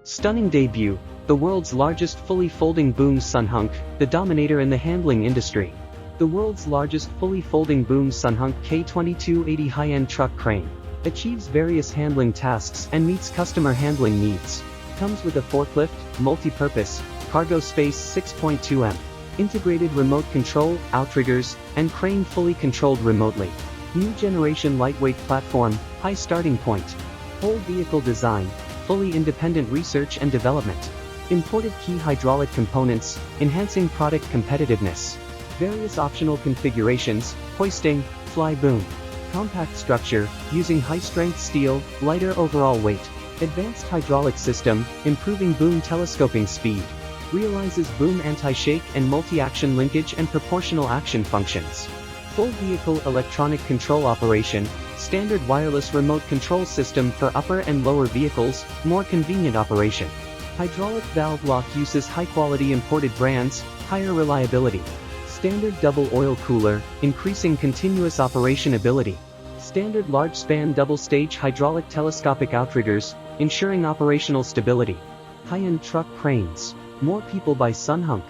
Stunning debut, the world's largest fully folding boom SUNHUNK, the Dominator in the handling industry. The world's largest fully folding boom SUNHUNK K2280 high-end truck crane achieves various handling tasks and meets customer handling needs. Comes with a forklift, multi-purpose, cargo space 6.2 m, integrated remote control, outriggers, and crane fully controlled remotely. New generation lightweight platform, high starting point. Whole vehicle design, fully independent research and development. Imported key hydraulic components, enhancing product competitiveness. Various optional configurations, hoisting, fly boom. Compact structure, using high-strength steel, lighter overall weight. Advanced hydraulic system, improving boom telescoping speed. Realizes boom anti-shake and multi-action linkage and proportional action functions. Full vehicle electronic control operation, standard wireless remote control system for upper and lower vehicles, more convenient operation. Hydraulic valve lock uses high-quality imported brands, higher reliability. Standard double oil cooler, increasing continuous operation ability. Standard large span double stage hydraulic telescopic outriggers, ensuring operational stability. High-end truck cranes. More people buy SUNHUNK.